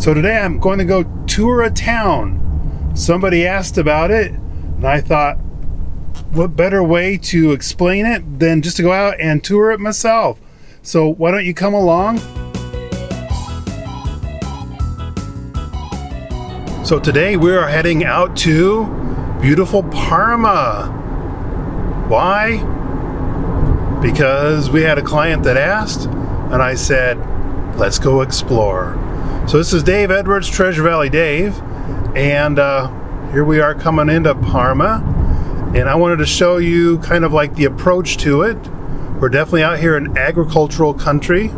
So today I'm going to go tour a town. Somebody asked about it, and I thought, what better way to explain it than just to go out and tour it myself? So why don't you come along? So today we are heading out to beautiful Parma. Why? Because we had a client that asked, and I said, let's go explore. So this is Dave Edwards, Treasure Valley Dave, and here we are coming into Parma, and I wanted to show you kind of like the approach to it. We're definitely out here in agricultural country.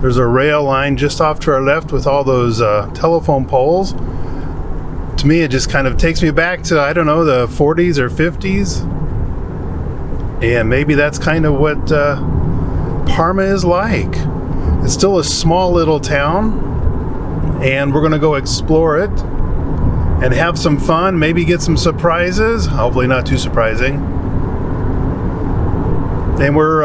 There's a rail line just off to our left with all those telephone poles. To me, it just kind of takes me back to, I don't know, the 40s or 50s. And maybe that's kind of what Parma is like. It's still a small little town, and we're going to go explore it and have some fun, maybe get some surprises, hopefully not too surprising. And we're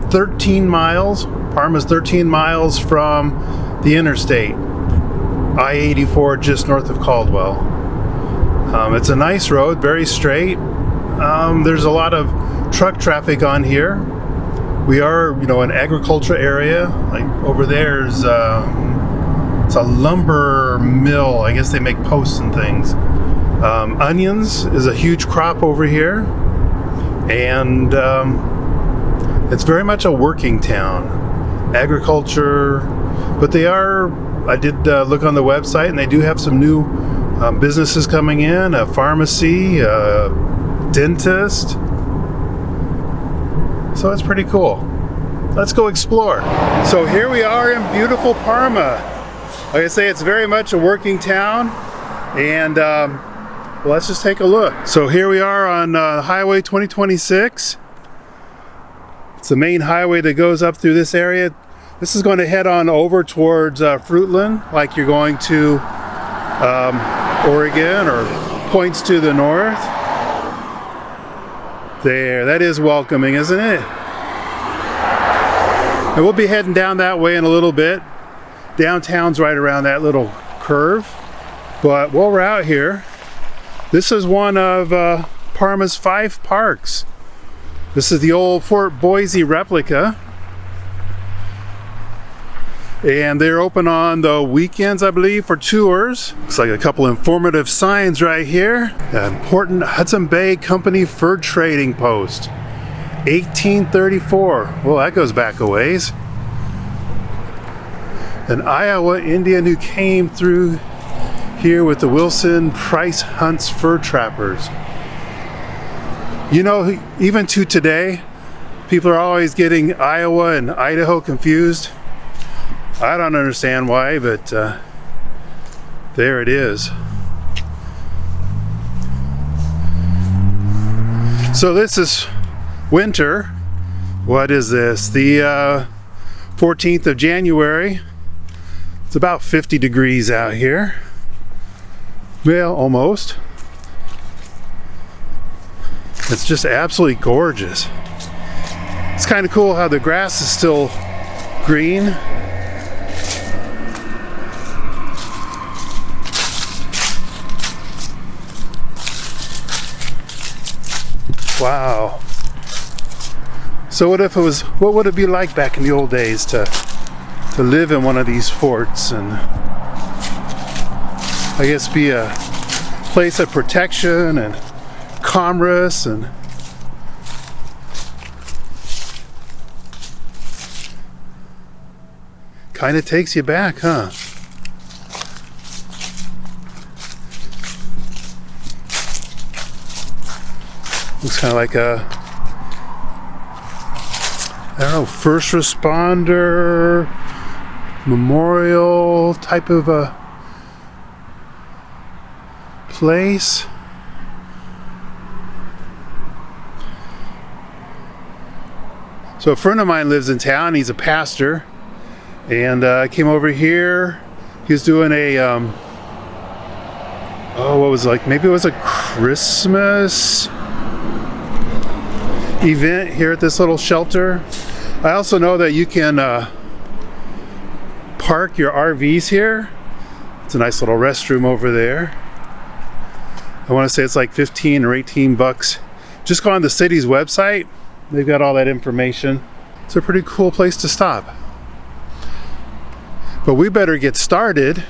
13 miles, Parma's 13 miles from the interstate, I-84, just north of Caldwell. It's a nice road, very straight. There's a lot of truck traffic on here. We are, an agriculture area. Like over there's it's a lumber mill. I guess they make posts and things. Onions is a huge crop over here, and it's very much a working town. Agriculture, but they are. I did look on the website, and they do have some new businesses coming in. A pharmacy, a dentist. So it's pretty cool. Let's go explore. So here we are in beautiful Parma. Like I say, it's very much a working town, and let's just take a look. So here we are on Highway 2026. It's the main highway that goes up through this area. This is going to head on over towards Fruitland, like you're going to Oregon or points to the north. There, that is welcoming, isn't it? And we'll be heading down that way in a little bit. Downtown's right around that little curve. But while we're out here, this is one of Parma's 5 parks. This is the old Fort Boise replica. And they're open on the weekends, I believe, for tours. Looks like a couple informative signs right here. An important Hudson Bay Company fur trading post. 1834. Well, that goes back a ways. An Iowa Indian who came through here with the Wilson Price Hunts fur trappers. Even to today, people are always getting Iowa and Idaho confused. I don't understand why, but there it is. So this is winter. What is this? The 14th of January. It's about 50 degrees out here. Well, almost. It's just absolutely gorgeous. It's kind of cool how the grass is still green. Wow. So what would it be like back in the old days to live in one of these forts and I guess be a place of protection and commerce and kind of takes you back, huh? Looks kind of like a, I don't know, first responder memorial type of a place. So a friend of mine lives in town. He's a pastor, and I came over here. He was doing a what was it, like maybe it was a Christmas event here at this little shelter. I also know that you can park your RVs here. It's a nice little restroom over there. I want to say it's like 15 or 18 bucks. Just go on the city's website. They've got all that information. It's a pretty cool place to stop. But we better get started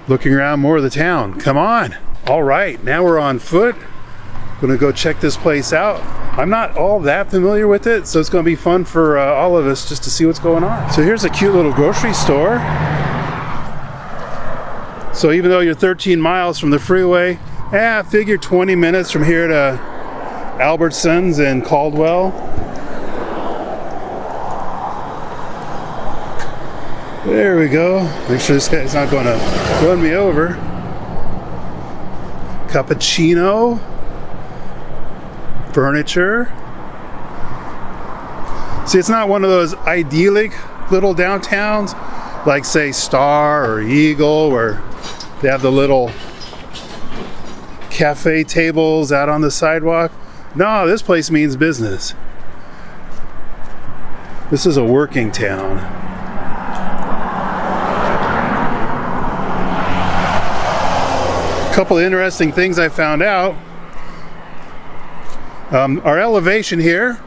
looking around more of the town. Come on. All right, now we're on foot. Gonna go check this place out. I'm not all that familiar with it, so it's gonna be fun for all of us just to see what's going on. So here's a cute little grocery store. So even though you're 13 miles from the freeway, I figure 20 minutes from here to Albertsons and Caldwell. There we go. Make sure this guy's not going to run me over. Cappuccino. Furniture. See, it's not one of those idyllic little downtowns like, say, Star or Eagle, where they have the little cafe tables out on the sidewalk. No, this place means business. This is a working town. A couple of interesting things I found out. Our elevation here,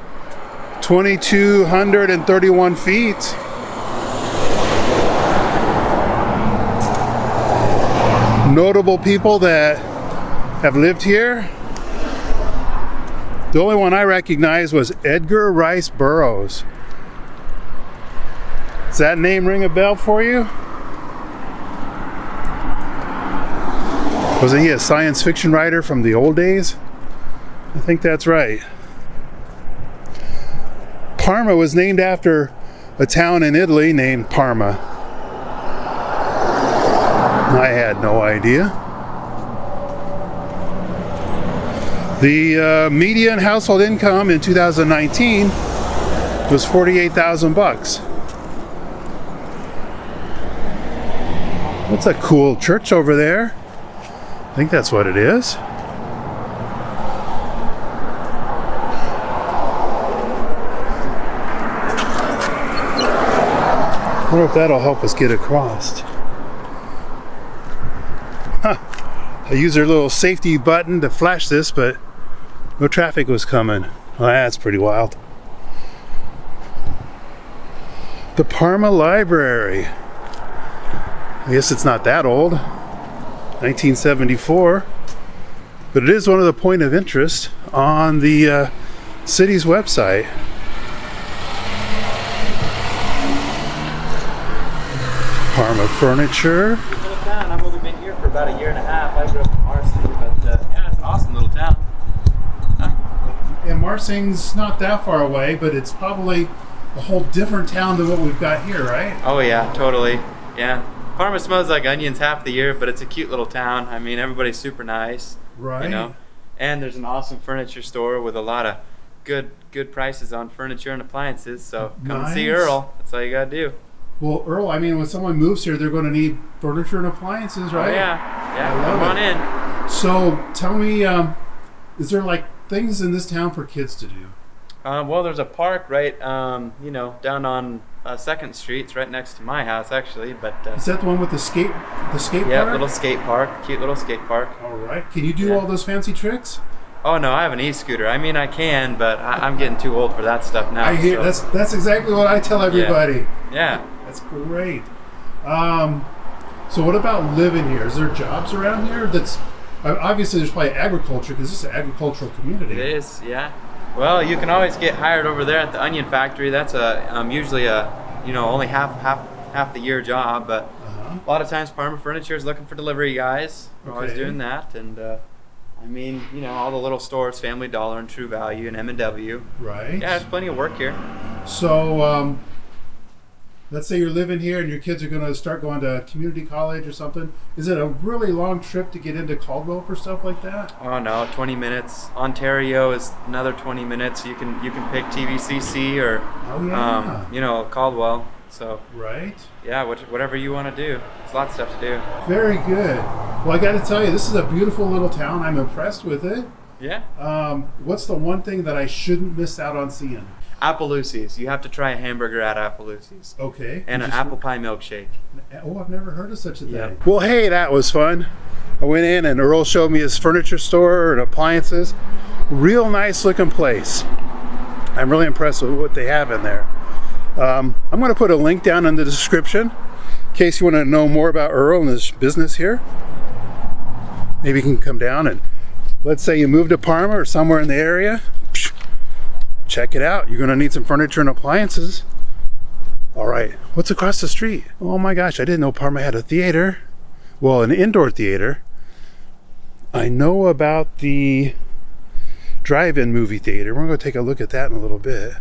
2,231 feet. Notable people that have lived here. The only one I recognized was Edgar Rice Burroughs. Does that name ring a bell for you? Wasn't he a science fiction writer from the old days? I think that's right. Parma was named after a town in Italy named Parma. I had no idea. The median household income in 2019 was $48,000. That's a cool church over there. I think that's what it is. I wonder if that'll help us get across. Huh. I used their little safety button to flash this, but no traffic was coming. Well, that's pretty wild. The Parma Library. I guess it's not that old. 1974. But it is one of the point of interest on the city's website. Parma Furniture. Little town. I've only been here for about a year and a half. I grew up in Marsing, but yeah, it's an awesome little town. And Marsing's not that far away, but it's probably a whole different town than what we've got here, right? Oh yeah, totally. Yeah. Parma smells like onions half the year, but it's a cute little town. I mean, everybody's super nice. Right. You know, and there's an awesome furniture store with a lot of good prices on furniture and appliances. So come and see Earl. That's all you gotta do. Well, Earl, I mean, when someone moves here, they're going to need furniture and appliances, right? Oh, yeah. Come on in. So tell me, is there like things in this town for kids to do? Well, there's a park right, you know, down on 2nd Street. It's right next to my house, actually. But is that the one with the skate park? Yeah, little skate park, cute little skate park. All right. Can you do all those fancy tricks? Oh no, I have an e-scooter. I mean, I can, but I'm getting too old for that stuff now. I hear that's exactly what I tell everybody. Yeah. That's great. So what about living here? Is there jobs around here? That's obviously there's probably agriculture because this is an agricultural community. It is, yeah. Well, you can always get hired over there at the onion factory. That's usually a only half the year job, but a lot of times Parma Furniture is looking for delivery guys. We're always doing that, and I mean, all the little stores, Family Dollar and True Value and M&W. Right. Yeah, there's plenty of work here. So, let's say you're living here and your kids are going to start going to community college or something. Is it a really long trip to get into Caldwell for stuff like that? Oh no, 20 minutes. Ontario is another 20 minutes. You can pick TVCC or Caldwell. So right. Yeah, whatever you want to do. There's lots of stuff to do. Very good. Well, I got to tell you, this is a beautiful little town. I'm impressed with it. Yeah. What's the one thing that I shouldn't miss out on seeing? Appaloose's. You have to try a hamburger at Appaloose's. Okay. And an apple pie milkshake. Oh, I've never heard of such a thing. Yep. Well, hey, that was fun. I went in and Earl showed me his furniture store and appliances. Real nice looking place. I'm really impressed with what they have in there. I'm going to put a link down in the description in case you want to know more about Earl and his business here. Maybe you can come down and let's say you move to Parma or somewhere in the area. Check it out. You're going to need some furniture and appliances. All right, what's across the street? Oh my gosh, I didn't know Parma had a theater. Well, an indoor theater. I know about the drive-in movie theater. We're going to take a look at that in a little bit.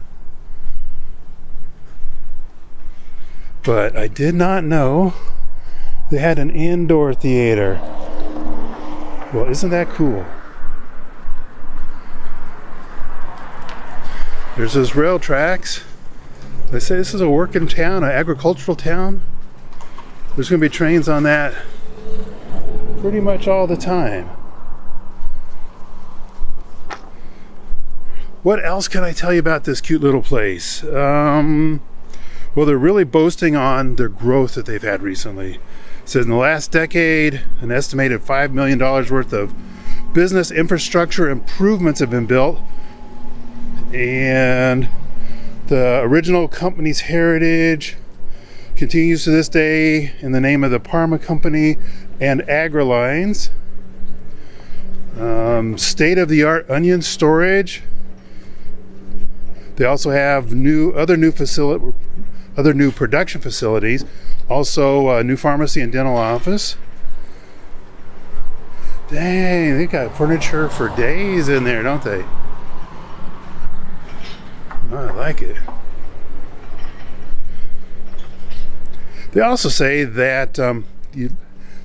But I did not know they had an indoor theater. Well, isn't that cool? There's those rail tracks. They say this is a working town, an agricultural town. There's going to be trains on that pretty much all the time. What else can I tell you about this cute little place? Well, they're really boasting on their growth that they've had recently. It says in the last decade, an estimated $5 million worth of business infrastructure improvements have been built. And the original company's heritage continues to this day in the name of the Parma Company and AgriLines. State-of-the-art onion storage. They also have other new production facilities. Also a new pharmacy and dental office. Dang, they got furniture for days in there, don't they? I like it. They also say that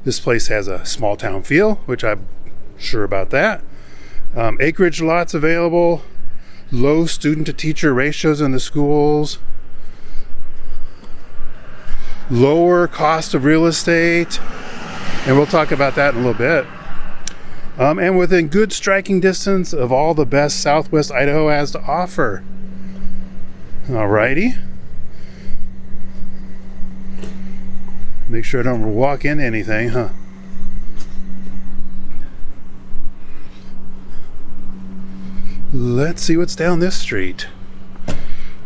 this place has a small town feel, which I'm sure about that. Acreage lots available. Low student to teacher ratios in the schools. Lower cost of real estate. And we'll talk about that in a little bit. And within good striking distance of all the best Southwest Idaho has to offer. Alrighty. Make sure I don't walk into anything, huh? Let's see what's down this street.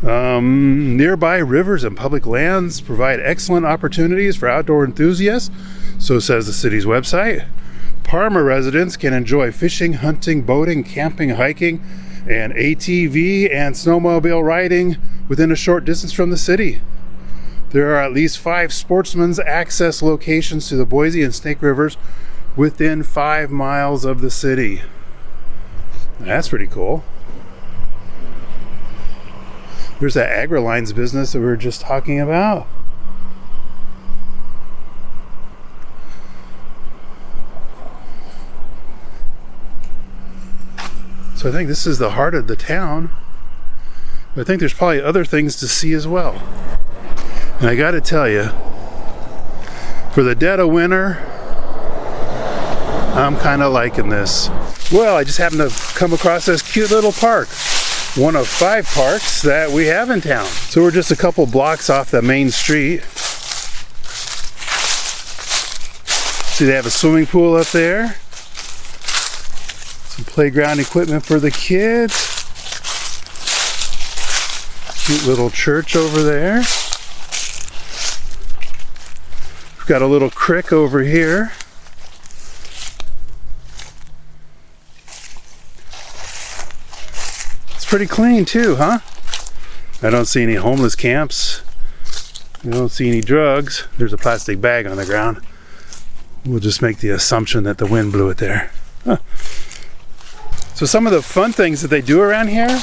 Nearby rivers and public lands provide excellent opportunities for outdoor enthusiasts, so says the city's website. Parma residents can enjoy fishing, hunting, boating, camping, hiking, and ATV and snowmobile riding within a short distance from the city. There are at least 5 sportsmen's access locations to the Boise and Snake Rivers within 5 miles of the city. That's pretty cool. There's that AgriLines business that we were just talking about. So I think this is the heart of the town. But I think there's probably other things to see as well. And I gotta tell you, for the dead of winter, I'm kind of liking this. Well, I just happened to come across this cute little park. One of 5 parks that we have in town. So we're just a couple blocks off the main street. See, they have a swimming pool up there. Some playground equipment for the kids. Cute little church over there. We've got a little creek over here. It's pretty clean too, huh? I don't see any homeless camps. I don't see any drugs. There's a plastic bag on the ground. We'll just make the assumption that the wind blew it there. Huh. So some of the fun things that they do around here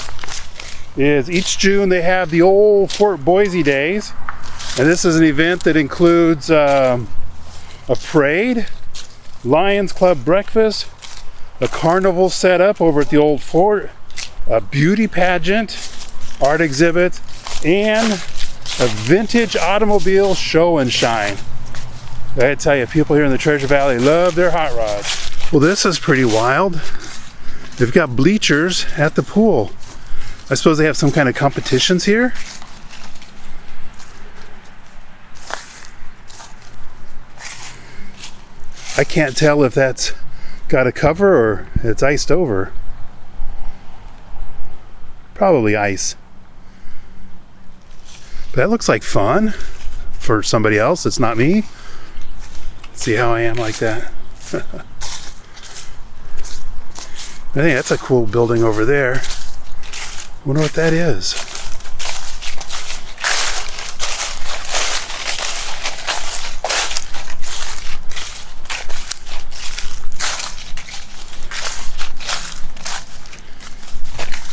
is each June they have the old Fort Boise days. And this is an event that includes a parade, Lions Club breakfast, a carnival set up over at the old fort, a beauty pageant, art exhibit, and a vintage automobile show and shine. I gotta tell you, people here in the Treasure Valley love their hot rods. Well, this is pretty wild. They've got bleachers at the pool. I suppose they have some kind of competitions here. I can't tell if that's got a cover or it's iced over. Probably ice. But that looks like fun for somebody else. It's not me. See how I am like that. I think that's a cool building over there. Wonder what that is.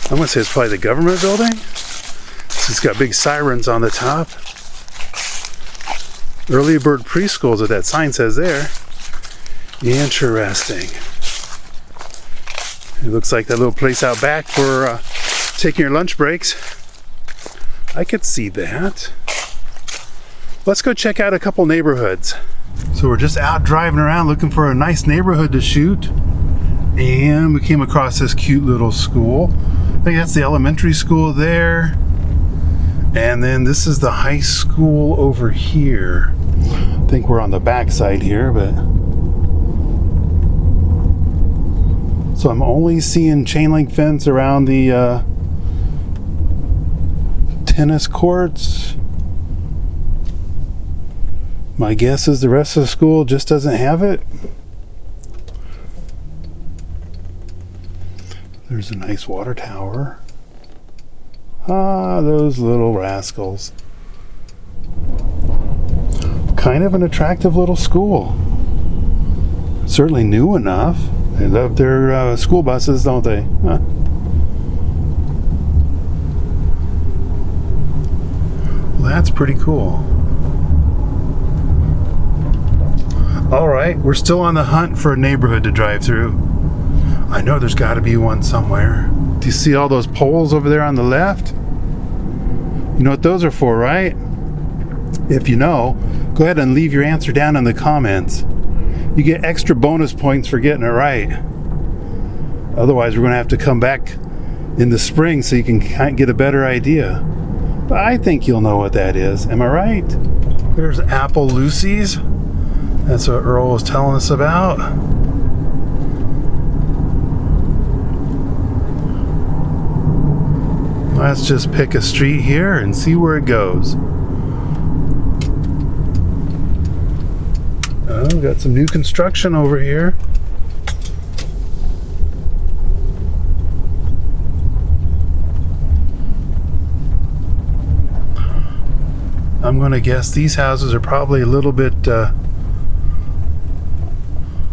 I'm gonna say it's probably the government building. It's got big sirens on the top. Early Bird Preschool is what that sign says there. Interesting. It looks like that little place out back for taking your lunch breaks. I could see that. Let's go check out a couple neighborhoods. So we're just out driving around looking for a nice neighborhood to shoot. And we came across this cute little school. I think that's the elementary school there. And then this is the high school over here. I think we're on the back side here, but so I'm only seeing chain link fence around the tennis courts. My guess is the rest of the school just doesn't have it. There's a nice water tower. Ah, those little rascals. Kind of an attractive little school. Certainly new enough. They love their school buses, don't they? Huh. Well, that's pretty cool. All right, we're still on the hunt for a neighborhood to drive through. I know there's got to be one somewhere. Do you see all those poles over there on the left? You know what those are for, right? If you know, go ahead and leave your answer down in the comments. You get extra bonus points for getting it right. Otherwise, we're going to have to come back in the spring so you can get a better idea. But I think you'll know what that is. Am I right? There's Apple Lucy's. That's what Earl was telling us about. Let's just pick a street here and see where it goes. Oh, we got some new construction over here. I'm going to guess these houses are probably a little bit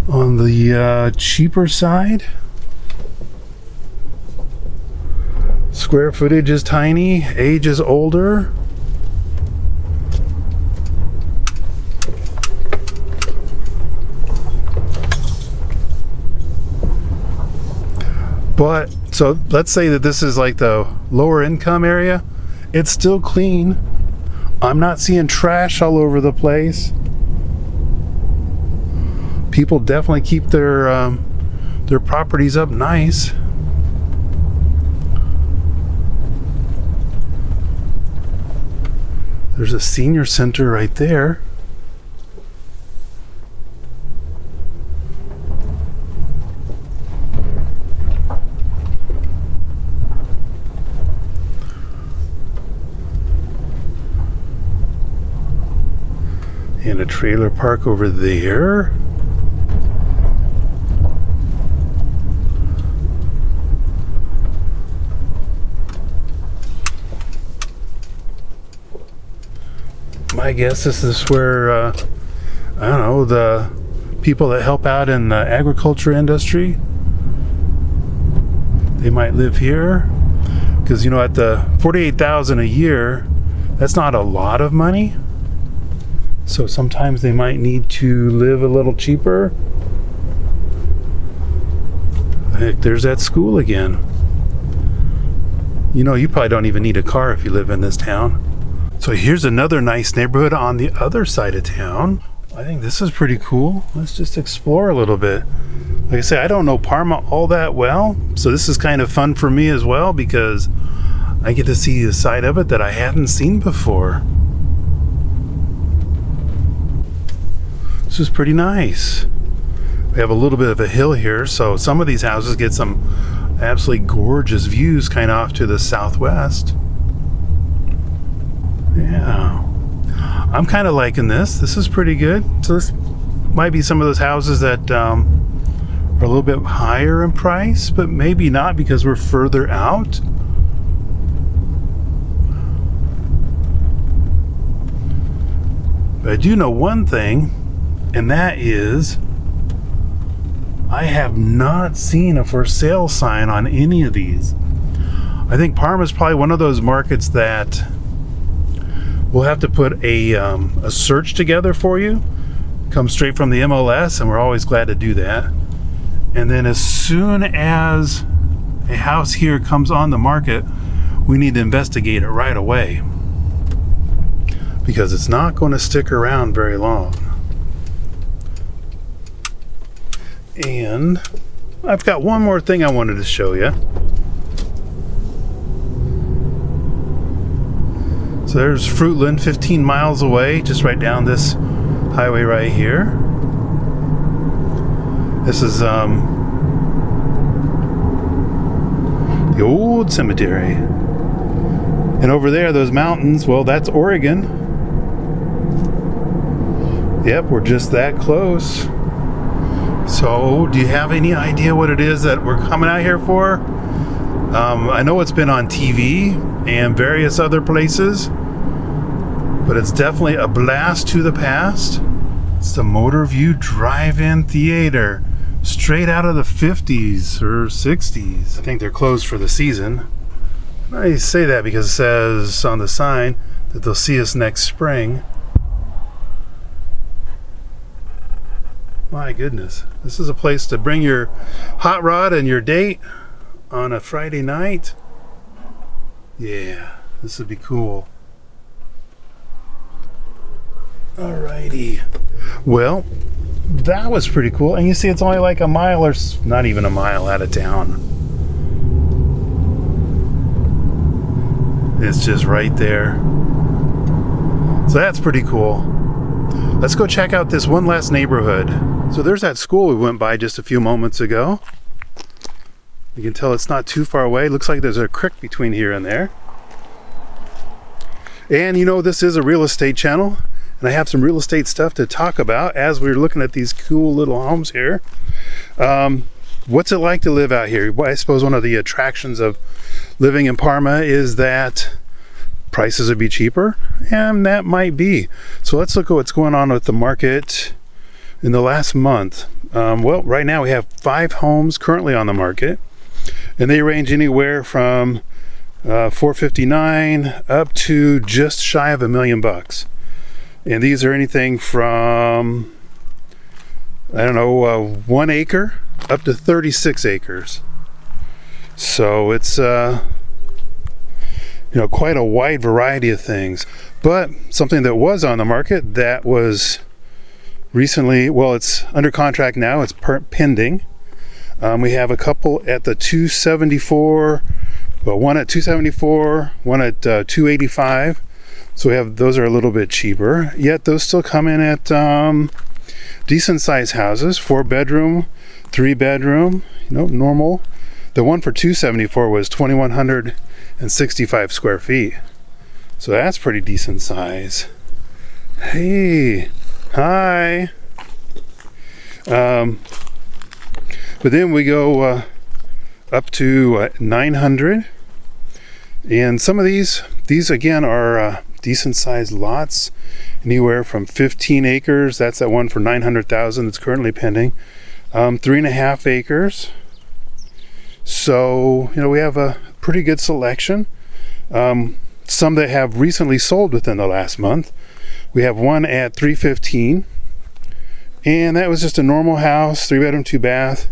on the cheaper side. Square footage is tiny, age is older. But, so let's say that this is like the lower income area. It's still clean. I'm not seeing trash all over the place. People definitely keep their properties up nice. There's a senior center right there. And a trailer park over there. I guess this is where, I don't know, the people that help out in the agriculture industry, they might live here. Because, you know, at the $48,000 a year, that's not a lot of money. So sometimes they might need to live a little cheaper. Heck, there's that school again. You know, you probably don't even need a car if you live in this town. So here's another nice neighborhood on the other side of town. I think this is pretty cool. Let's just explore a little bit. Like I say, I don't know Parma all that well, so this is kind of fun for me as well because I get to see a side of it that I hadn't seen before. This is pretty nice. We have a little bit of a hill here, so some of these houses get some absolutely gorgeous views kind of off to the southwest. Yeah. I'm kind of liking this. This is pretty good. So this might be some of those houses that are a little bit higher in price, but maybe not because we're further out. But I do know one thing, and that is I have not seen a for sale sign on any of these. I think Parma is probably one of those markets that we'll have to put a search together for you. Comes straight from the MLS, and we're always glad to do that. And then as soon as a house here comes on the market, we need to investigate it right away, because it's not going to stick around very long. And I've got one more thing I wanted to show you. So there's Fruitland, 15 miles away, just right down this highway right here. This is the old cemetery. And over there, those mountains, well, that's Oregon. Yep, we're just that close. So, do you have any idea what it is that we're coming out here for? I know it's been on TV and various other places, but it's definitely a blast to the past. It's the Motor View Drive-In Theater, straight out of the 50s or 60s. I think they're closed for the season. I say that because it says on the sign that they'll see us next spring. My goodness, this is a place to bring your hot rod and your date on a Friday night. Yeah, this would be cool. Alrighty. Well, that was pretty cool. And you see it's only like a mile or not even a mile out of town. It's just right there. So that's pretty cool. Let's go check out this one last neighborhood. So there's that school we went by just a few moments ago. You can tell it's not too far away. Looks like there's a creek between here and there. And you know, this is a real estate channel, and I have some real estate stuff to talk about as we're looking at these cool little homes here. What's it like to live out here? Well, I suppose one of the attractions of living in Parma is that prices would be cheaper, and that might be. So let's look at what's going on with the market in the last month. Well, right now we have 5 homes currently on the market, and they range anywhere from $459 up to just shy of $1 million. And these are anything from, I don't know, 1 acre up to 36 acres. So it's quite a wide variety of things. But something that was on the market that was recently, well, it's under contract now, it's pending. We have a couple at the 274, well, one at 274, one at 285. So we have, those are a little bit cheaper, yet those still come in at decent sized houses, 4-bedroom, 3-bedroom, normal. The one for 274 was 2,165 square feet. So that's pretty decent size. Hey, hi. But then we go up to 900. And some of these again are decent sized lots, anywhere from 15 acres. That's that one for 900,000 that's currently pending. 3.5 acres. So, we have a pretty good selection. Some that have recently sold within the last month. We have one at 315, and that was just a normal house, 3-bedroom, 2-bath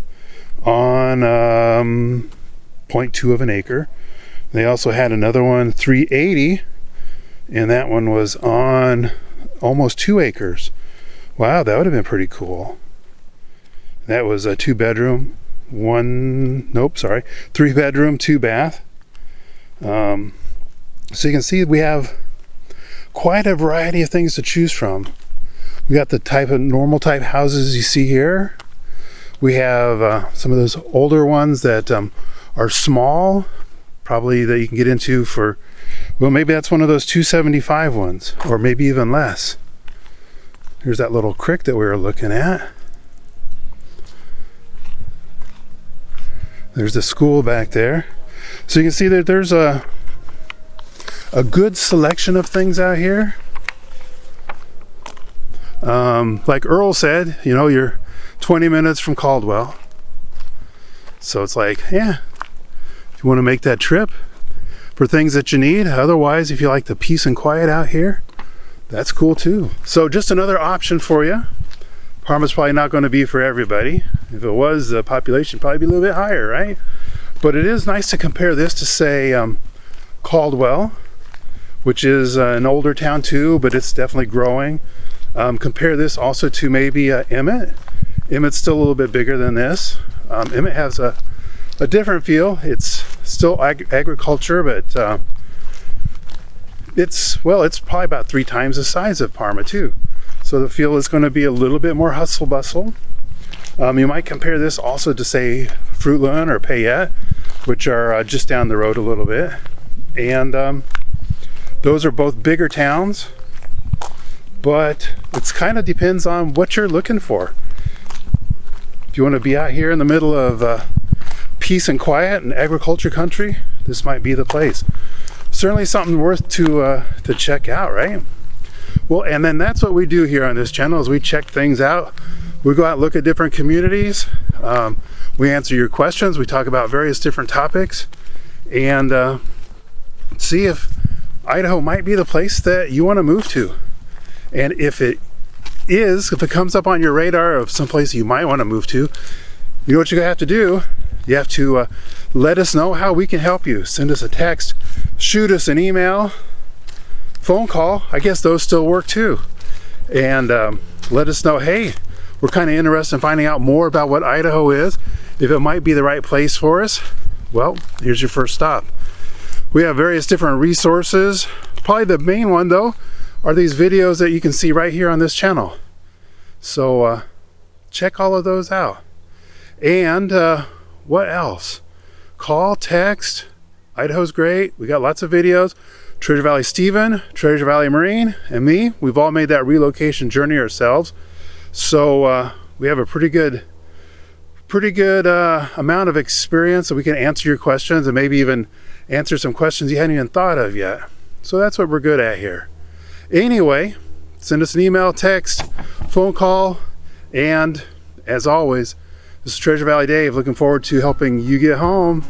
on 0.2 of an acre. They also had another one, 380, and that one was on almost 2 acres. Wow, that would have been pretty cool. That was a 3-bedroom, 2-bath. So you can see we have quite a variety of things to choose from. We got the type of normal type houses you see here. We have some of those older ones that are small, probably that you can get into for, well, maybe that's one of those 275 ones, or maybe even less. Here's that little creek that we were looking at. There's the school back there. So you can see that there's a good selection of things out here. Like Earl said, you know, you're 20 minutes from Caldwell. So it's like, yeah, if you want to make that trip for things that you need. Otherwise, if you like the peace and quiet out here, that's cool too. So just another option for you. Parma's probably not going to be for everybody. If it was, the population would probably be a little bit higher, right? But it is nice to compare this to, say, Caldwell, which is an older town too, but it's definitely growing. Compare this also to maybe Emmett. Emmett's still a little bit bigger than this. Emmett has a different feel. It's still agriculture, but it's probably about 3 times the size of Parma too. So the feel is going to be a little bit more hustle bustle. You might compare this also to, say, Fruitland or Payette, which are just down the road a little bit. And those are both bigger towns, but it kind of depends on what you're looking for. If you want to be out here in the middle of peace and quiet and agriculture country, this might be the place. Certainly something worth to check out, right? Well, and then that's what we do here on this channel, is we check things out. We go out and look at different communities. We answer your questions. We talk about various different topics and see if Idaho might be the place that you want to move to. And if it comes up on your radar of someplace you might want to move to, you know what you have to do? You have to let us know how we can help you. Send us a text, shoot us an email, phone call. I guess those still work too. And let us know, hey, we're kind of interested in finding out more about what Idaho is. If it might be the right place for us, well, here's your first stop. We have various different resources. Probably the main one though are these videos that you can see right here on this channel. So check all of those out. And what else? Call, text. Idaho's great. We got lots of videos. Treasure Valley Steven, Treasure Valley Marine, and me, we've all made that relocation journey ourselves. So we have a pretty good amount of experience, so we can answer your questions and maybe even answer some questions you hadn't even thought of yet. So that's what we're good at here. Anyway, send us an email, text, phone call, and as always, this is Treasure Valley Dave, looking forward to helping you get home.